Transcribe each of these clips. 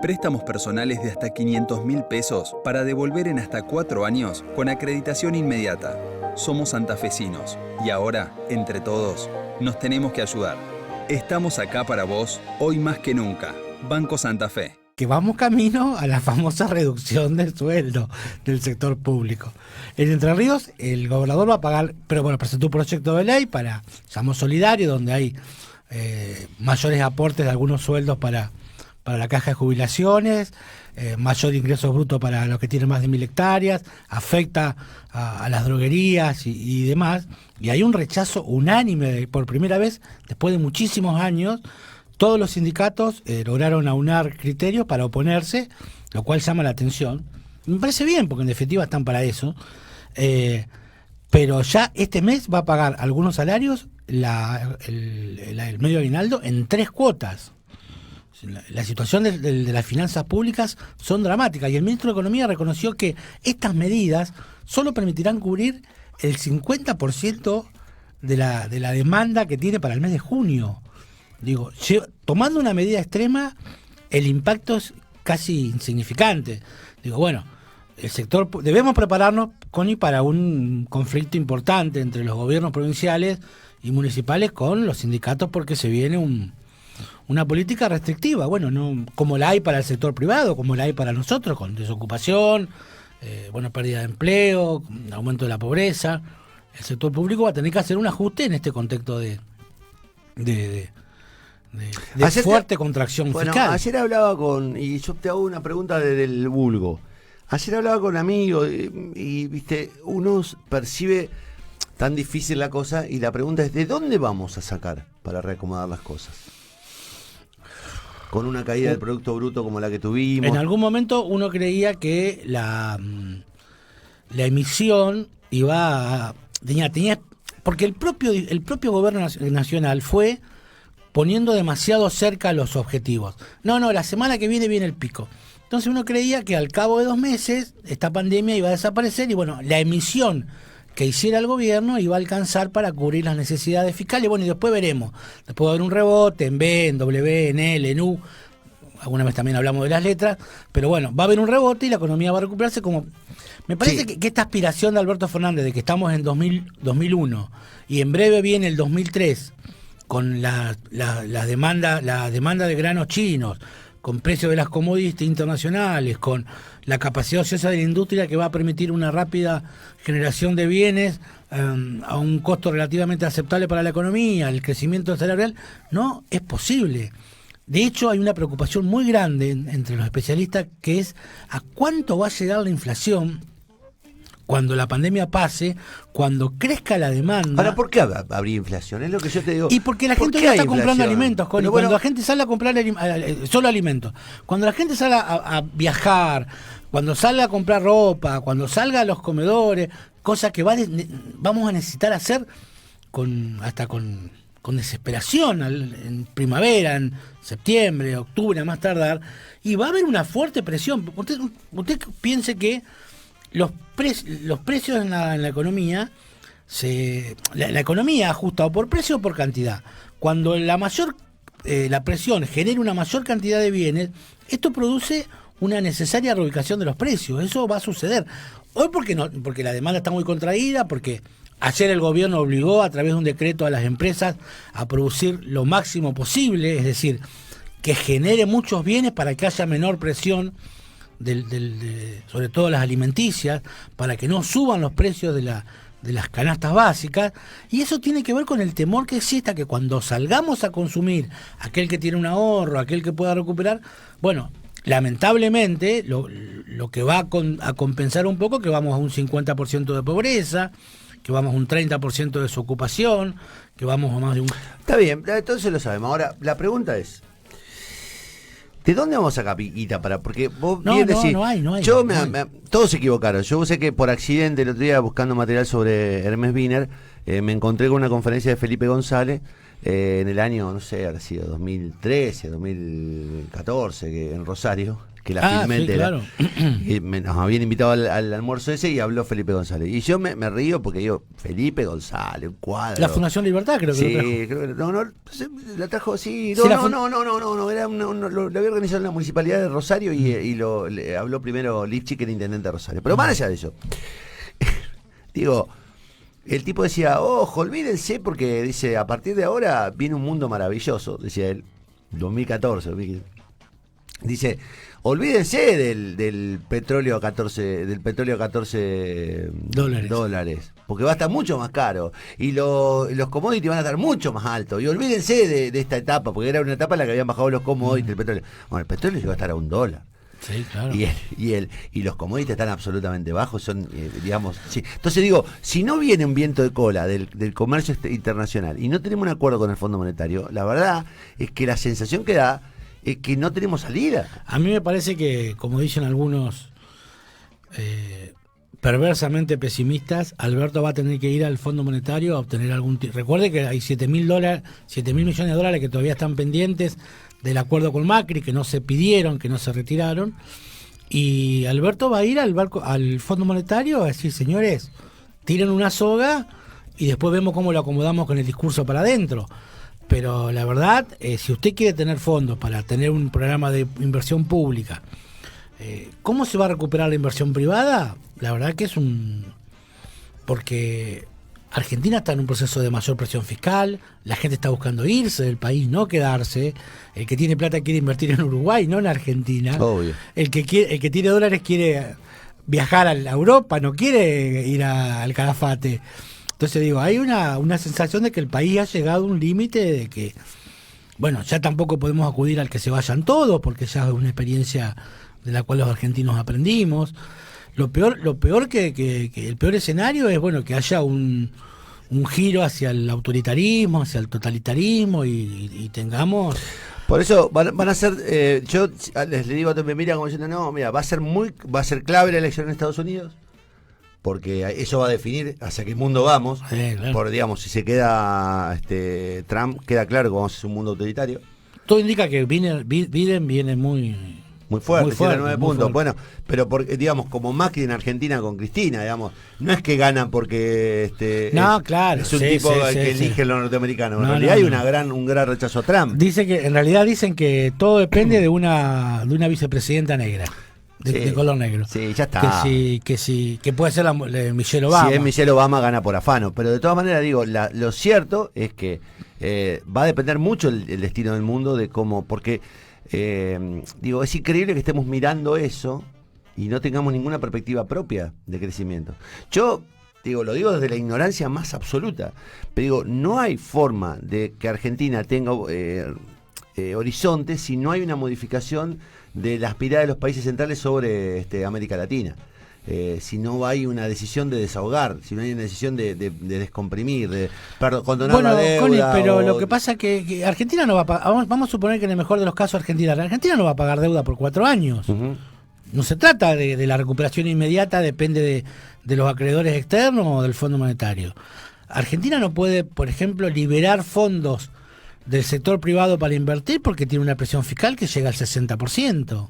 Préstamos personales de hasta 500.000 pesos para devolver en hasta 4 años con acreditación inmediata. Somos santafesinos y ahora, entre todos, nos tenemos que ayudar. Estamos acá para vos, hoy más que nunca. Banco Santa Fe. Que vamos camino a la famosa reducción del sueldo del sector público. En Entre Ríos, el gobernador va a pagar, pero bueno, presentó un proyecto de ley para, llamamos solidario, donde hay mayores aportes de algunos sueldos para la caja de jubilaciones, mayor ingreso bruto para los que tienen más de 1.000 hectáreas, afecta a las droguerías y demás, y hay un rechazo unánime por primera vez, después de muchísimos años. Todos los sindicatos lograron aunar criterios para oponerse, lo cual llama la atención. Me parece bien, porque en definitiva están para eso, pero ya este mes va a pagar algunos salarios el medio aguinaldo en 3 cuotas. La situación de las finanzas públicas son dramáticas y el ministro de Economía reconoció que estas medidas solo permitirán cubrir el 50% de la demanda que tiene para el mes de junio. Digo, tomando una medida extrema, el impacto es casi insignificante. Digo, bueno, el sector debemos prepararnos, Connie, para un conflicto importante entre los gobiernos provinciales y municipales con los sindicatos, porque se viene una política restrictiva, bueno, no como la hay para el sector privado, como la hay para nosotros, con desocupación, pérdida de empleo, aumento de la pobreza. El sector público va a tener que hacer un ajuste en este contexto de fuerte contracción fiscal. Ayer hablaba y yo te hago una pregunta desde el vulgo. Ayer hablaba con amigos y viste, uno percibe tan difícil la cosa y la pregunta es, ¿de dónde vamos a sacar para reacomodar las cosas? Con una caída del Producto Bruto como la que tuvimos. En algún momento uno creía que la emisión iba a... tenía porque el propio gobierno nacional fue poniendo demasiado cerca los objetivos. No, la semana que viene el pico. Entonces uno creía que al cabo de 2 meses esta pandemia iba a desaparecer y bueno, la emisión que hiciera el gobierno iba a alcanzar para cubrir las necesidades fiscales. Bueno, y después veremos. Después va a haber un rebote en B, en W, en L, en U. Alguna vez también hablamos de las letras. Pero bueno, va a haber un rebote y la economía va a recuperarse como... Me parece que esta aspiración de Alberto Fernández de que estamos en 2001 y en breve viene el 2003 con la demanda de granos chinos, con precios de las commodities internacionales, con la capacidad ociosa de la industria que va a permitir una rápida generación de bienes a un costo relativamente aceptable para la economía, el crecimiento salarial, no es posible. De hecho, hay una preocupación muy grande entre los especialistas, que es a cuánto va a llegar la inflación cuando la pandemia pase, cuando crezca la demanda. Ahora, ¿por qué habría inflación? Es lo que yo te digo. Y porque la gente no está comprando alimentos, Connie. Cuando la gente sale a comprar solo alimentos, cuando la gente sale a viajar, cuando salga a comprar ropa, cuando salga a los comedores, cosas que vamos a necesitar hacer hasta con desesperación en primavera, en septiembre, octubre, a más tardar, y va a haber una fuerte presión. Usted piense que los precios en la economía, la economía ajusta o por precio o por cantidad. Cuando la presión genera una mayor cantidad de bienes, esto produce una necesaria reubicación de los precios. Eso va a suceder. Hoy porque la demanda está muy contraída, porque ayer el gobierno obligó a través de un decreto a las empresas a producir lo máximo posible, es decir, que genere muchos bienes para que haya menor presión sobre todo las alimenticias, para que no suban los precios de las canastas básicas, y eso tiene que ver con el temor que exista que cuando salgamos a consumir, aquel que tiene un ahorro, aquel que pueda recuperar, bueno, lamentablemente lo que va a compensar un poco, que vamos a un 50% de pobreza, que vamos a un 30% de desocupación, que vamos a más de un... Está bien, entonces lo sabemos. Ahora, la pregunta es, ¿de dónde vamos a sacar guita para? Porque vos bien decís, no hay. Todos se equivocaron. Yo sé que por accidente el otro día buscando material sobre Hermes Wiener, me encontré con una conferencia de Felipe González en el año, no sé, habrá sido 2013, 2014, en Rosario, que la filmé sí, entera. claro. Y nos habían invitado al almuerzo ese y habló Felipe González. Y yo me río porque digo, Felipe González, un cuadro. La Fundación Libertad creo que lo trajo. Sí, creo que no, la trajo, sí. Sí, No, era lo había organizado en la Municipalidad de Rosario y le habló primero Lipchi, que era intendente de Rosario. Pero más allá de eso, digo, el tipo decía, ojo, olvídense porque dice, a partir de ahora viene un mundo maravilloso, decía él, 2014, dice, olvídense del petróleo a 14 dólares, porque va a estar mucho más caro y los commodities van a estar mucho más altos, y olvídense de esta etapa, porque era una etapa en la que habían bajado los commodities, el petróleo. Bueno, el petróleo llegó a estar a $1. Sí, claro. Y los commodities están absolutamente bajos, son, digamos, sí. Entonces digo, si no viene un viento de cola del comercio internacional y no tenemos un acuerdo con el Fondo Monetario, la verdad es que la sensación que da es que no tenemos salida. A mí me parece que, como dicen algunos perversamente pesimistas, Alberto va a tener que ir al Fondo Monetario a obtener recuerde que hay 7.000 millones de dólares que todavía están pendientes del acuerdo con Macri, que no se pidieron, que no se retiraron, y Alberto va a ir al Fondo Monetario a decir, señores, tiren una soga y después vemos cómo lo acomodamos con el discurso para adentro. Pero la verdad, si usted quiere tener fondos para tener un programa de inversión pública, ¿cómo se va a recuperar la inversión privada? La verdad que porque Argentina está en un proceso de mayor presión fiscal, la gente está buscando irse del país, no quedarse. El que tiene plata quiere invertir en Uruguay, no en Argentina. Obvio. El que tiene dólares quiere viajar a Europa, no quiere ir al Calafate. Entonces digo, hay una sensación de que el país ha llegado a un límite de que, bueno, ya tampoco podemos acudir al que se vayan todos, porque ya es una experiencia de la cual los argentinos aprendimos. Lo peor que el peor escenario es, bueno, que haya un giro hacia el autoritarismo, hacia el totalitarismo y tengamos... Por eso van a ser, yo les digo, me miran como diciendo, no, mira, va a ser clave la elección en Estados Unidos, porque eso va a definir hacia qué mundo vamos. Claro. Por, digamos, si se queda Trump, queda claro que vamos a ser un mundo autoritario. Todo indica que Biden viene muy fuerte, tiene 9 puntos. Fuerte. Bueno, pero porque, digamos, como Macri en Argentina con Cristina, digamos, no es que ganan porque claro, es un tipo que elige los norteamericanos. En realidad hay un gran rechazo a Trump. En realidad dicen que todo depende de una vicepresidenta negra. De color negro. Sí, ya está. Que puede ser Michelle Obama. Si es Michelle Obama, gana por afano. Pero de todas maneras, digo, lo cierto es que va a depender mucho el destino del mundo de cómo, porque digo, es increíble que estemos mirando eso y no tengamos ninguna perspectiva propia de crecimiento. Yo lo digo desde la ignorancia más absoluta, pero digo, no hay forma de que Argentina tenga horizonte si no hay una modificación de las miradas de los países centrales sobre América Latina. Si no hay una decisión de desahogar, si no hay una decisión de descomprimir, de condonar la deuda. Connie, pero lo que pasa es que Argentina no va a pagar, vamos a suponer que en el mejor de los casos Argentina no va a pagar deuda por 4 años. Uh-huh. No se trata de la recuperación inmediata, depende de los acreedores externos o del Fondo Monetario. Argentina no puede, por ejemplo, liberar fondos del sector privado para invertir porque tiene una presión fiscal que llega al 60%.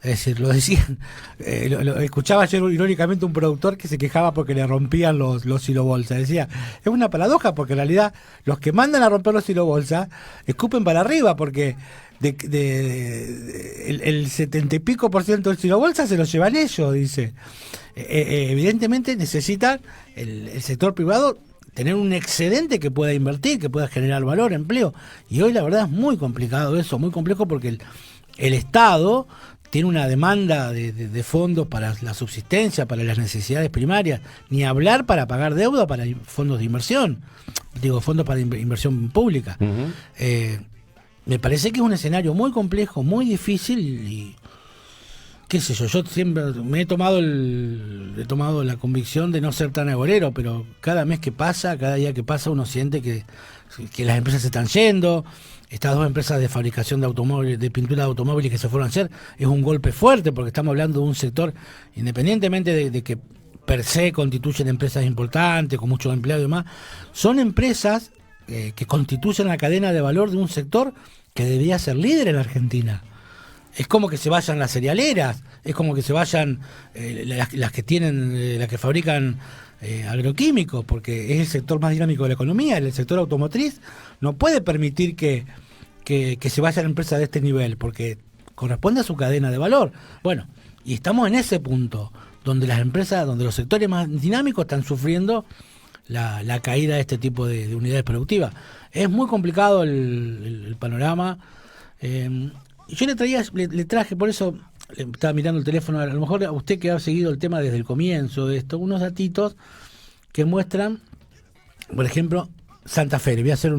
Es decir, lo decían, escuchaba ayer irónicamente un productor que se quejaba porque le rompían los silobolsas. Decía, es una paradoja porque en realidad los que mandan a romper los silobolsas escupen para arriba porque el 70 y pico % del silobolsa se lo llevan ellos, dice. Evidentemente necesitan el sector privado tener un excedente que pueda invertir, que pueda generar valor, empleo. Y hoy la verdad es muy complicado eso, muy complejo porque el Estado tiene una demanda de fondos para la subsistencia, para las necesidades primarias, ni hablar para pagar deuda para fondos de inversión, fondos para inversión pública. Uh-huh. Me parece que es un escenario muy complejo, muy difícil y qué sé yo siempre he tomado la convicción de no ser tan agorero, pero cada mes que pasa, cada día que pasa uno siente que las empresas se están yendo. Estas 2 empresas de fabricación de automóviles, de pintura de automóviles que se fueron a hacer, es un golpe fuerte porque estamos hablando de un sector, independientemente de que per se constituyen empresas importantes, con muchos empleados y demás, son empresas que constituyen la cadena de valor de un sector que debería ser líder en Argentina. es como que se vayan las cerealeras, es como que se vayan las que tienen, las que fabrican agroquímicos, porque es el sector más dinámico de la economía. El sector automotriz no puede permitir que se vayan empresas de este nivel, porque corresponde a su cadena de valor. Bueno, y estamos en ese punto, donde las empresas, donde los sectores más dinámicos están sufriendo la caída de este tipo de unidades productivas. Es muy complicado el panorama. Yo le traje, por eso estaba mirando el teléfono, a lo mejor a usted que ha seguido el tema desde el comienzo de esto, unos datitos que muestran, por ejemplo, Santa Fe. Le voy a hacer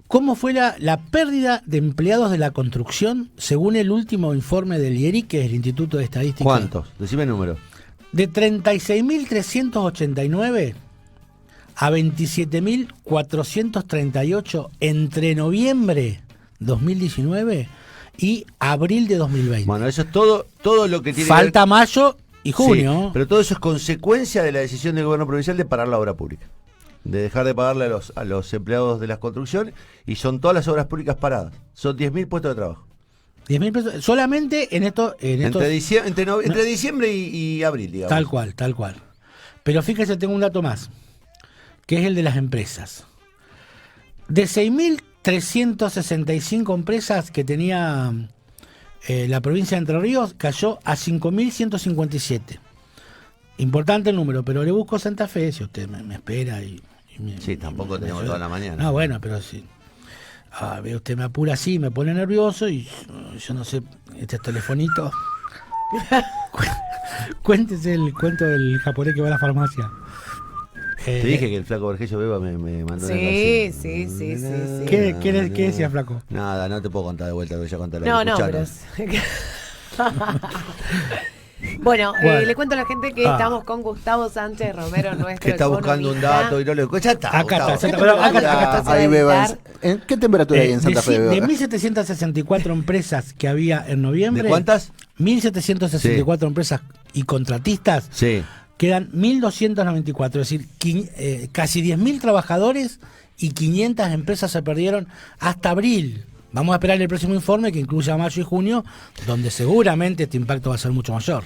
¿cómo fue la pérdida de empleados de la construcción según el último informe del IERI, que es el Instituto de Estadística? ¿Cuántos? Decime el número. De 36.389 a 27.438 entre noviembre 2019 y abril de 2020. Bueno, eso es todo lo que tiene Falta mayo y junio. Sí, pero todo eso es consecuencia de la decisión del gobierno provincial de parar la obra pública, de dejar de pagarle a los empleados de la construcción, y son todas las obras públicas paradas. Son 10.000 puestos de trabajo. 10.000 pesos solamente en esto. Entre diciembre y abril, digamos. Tal cual. Pero fíjese, tengo un dato más, que es el de las empresas. De 6.365 empresas que tenía la provincia de Entre Ríos, cayó a 5.157. Importante el número, pero le busco Santa Fe, si usted me espera. Sí, tampoco tenemos toda la mañana. No, bueno, pero sí. Ve, usted me apura así, me pone nervioso y yo no sé, este telefonito. Cuéntese el cuento del japonés que va a la farmacia. Te dije que el flaco Vergello Beba me mandó una Sí. ¿Qué decía, flaco? Nada, no te puedo contar de vuelta, lo voy a contar. No, pero... Bueno, le cuento a la gente que estamos con Gustavo Sánchez Romero, nuestro que está buscando un dato y no lo... Ya está. Acá está. Ahí Beba. ¿En qué temperatura hay en Santa Fe, Beba? De 1.764 empresas que había en noviembre... ¿De cuántas? 1.764 empresas y contratistas. Sí. Quedan 1.294, es decir, casi 10.000 trabajadores y 500 empresas se perdieron hasta abril. Vamos a esperar el próximo informe, que incluya mayo y junio, donde seguramente este impacto va a ser mucho mayor.